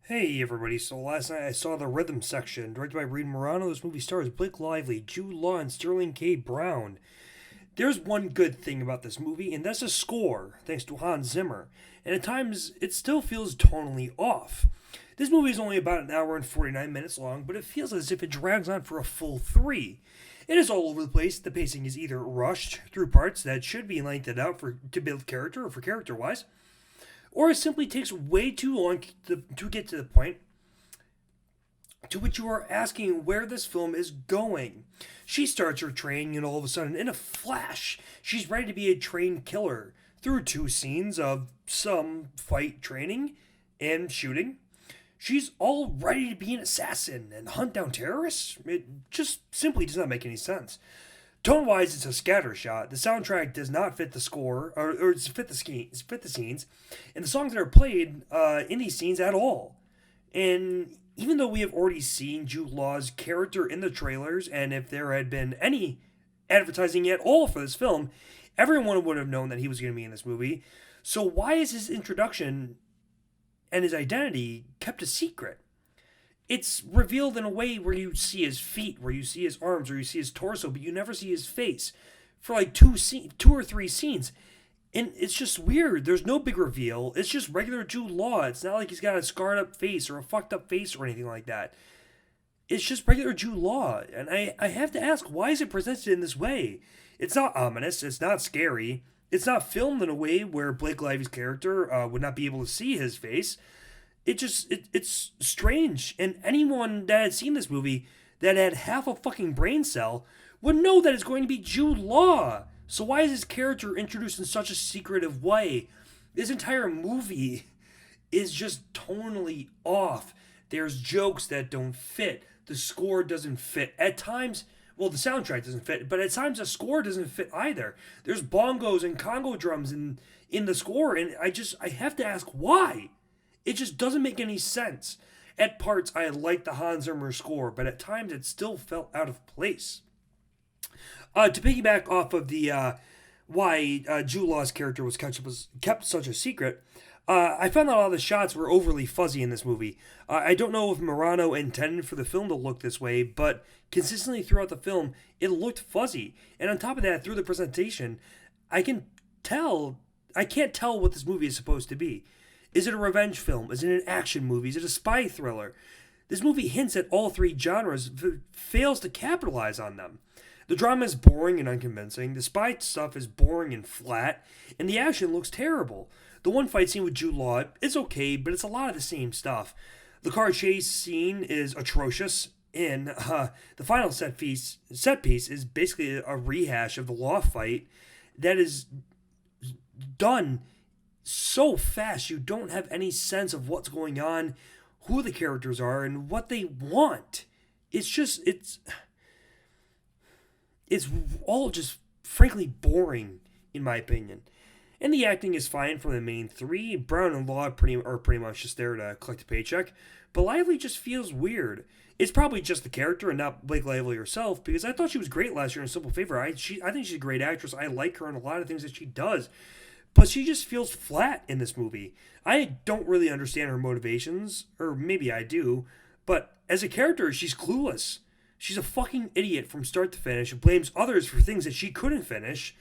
Hey everybody, so last night I saw The Rhythm Section, directed by Reed Morano. This movie stars Blake Lively, Jude Law, and Sterling K. Brown. There's one good thing about this movie, and that's the score, thanks to Hans Zimmer. And at times, it still feels tonally off. This movie is only about an hour and 49 minutes long, but it feels as if it drags on for a full three. It is all over the place. The pacing is either rushed through parts that should be lengthened out to build character or for character wise, or it simply takes way too long to get to the point to which you are asking where this film is going. She starts her training, and all of a sudden, in a flash, she's ready to be a trained killer through two scenes of some fight training and shooting. She's all ready to be an assassin and hunt down terrorists. It just simply does not make any sense. Tone wise, it's a scatter shot. The soundtrack does not fit the score or fit the scenes, and the songs that are played in these scenes at all. And even though we have already seen Jude Law's character in the trailers, and if there had been any advertising at all for this film, everyone would have known that he was going to be in this movie. So why is his introduction and his identity kept a secret? It's revealed in a way where you see his feet, where you see his arms, where you see his torso, but you never see his face for like two or three scenes. And it's just weird. There's no big reveal. It's just regular Jude Law. It's not like he's got a scarred up face or a fucked up face or anything like that. It's just regular Jude Law. And I have to ask, why is it presented in this way? It's not ominous. It's not scary. It's not filmed in a way where Blake Lively's character would not be able to see his face. It's strange, and anyone that had seen this movie that had half a fucking brain cell would know that it's going to be Jude Law. So why is his character introduced in such a secretive way? This entire movie is just tonally off. There's jokes that don't fit. The score doesn't fit. At times, well, the soundtrack doesn't fit, but at times the score doesn't fit either. There's bongos and Congo drums in the score, and I have to ask why. It just doesn't make any sense. At parts, I liked the Hans Zimmer score, but at times it still felt out of place. To piggyback off of the why Jude Law's character was kept such a secret, I found that a lot of the shots were overly fuzzy in this movie. I don't know if Morano intended for the film to look this way, but consistently throughout the film, it looked fuzzy. And on top of that, through the presentation, I can't tell what this movie is supposed to be. Is it a revenge film? Is it an action movie? Is it a spy thriller? This movie hints at all three genres, but fails to capitalize on them. The drama is boring and unconvincing, the spy stuff is boring and flat, and the action looks terrible. The one fight scene with Jude Law is okay, but it's a lot of the same stuff. The car chase scene is atrocious, and the final set piece is basically a rehash of the Law fight that is done so fast you don't have any sense of what's going on, who the characters are, and what they want. It's all just frankly boring in my opinion. And the acting is fine from the main three. Brown and Law are pretty much just there to collect a paycheck, but Lively just feels weird. It's probably just the character and not Blake Lively herself, because I thought she was great last year in Simple Favor. I think she's a great actress. I like her in a lot of things that she does. But she just feels flat in this movie. I don't really understand her motivations, or maybe I do, but as a character, she's clueless. She's a fucking idiot from start to finish and blames others for things that she couldn't finish,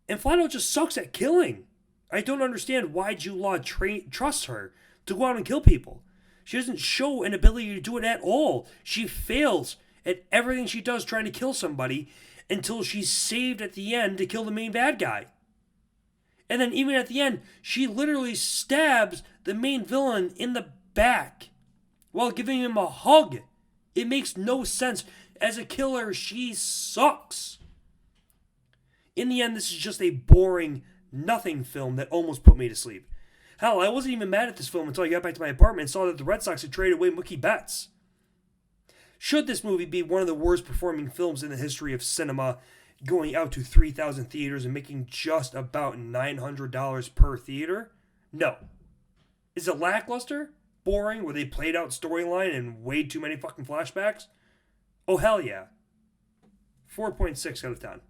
and flat out just sucks at killing. I don't understand why Jude Law trusts her to go out and kill people. She doesn't show an ability to do it at all. She fails at everything she does trying to kill somebody until she's saved at the end to kill the main bad guy. And then even at the end, she literally stabs the main villain in the back while giving him a hug. It makes no sense. As a killer, she sucks. In the end, this is just a boring, nothing film that almost put me to sleep. Hell, I wasn't even mad at this film until I got back to my apartment and saw that the Red Sox had traded away Mookie Betts. Should this movie be one of the worst performing films in the history of cinema, going out to 3,000 theaters and making just about $900 per theater? No. Is it lackluster? Boring? Where they played out storyline and way too many fucking flashbacks? Oh, hell yeah. 4.6 out of 10.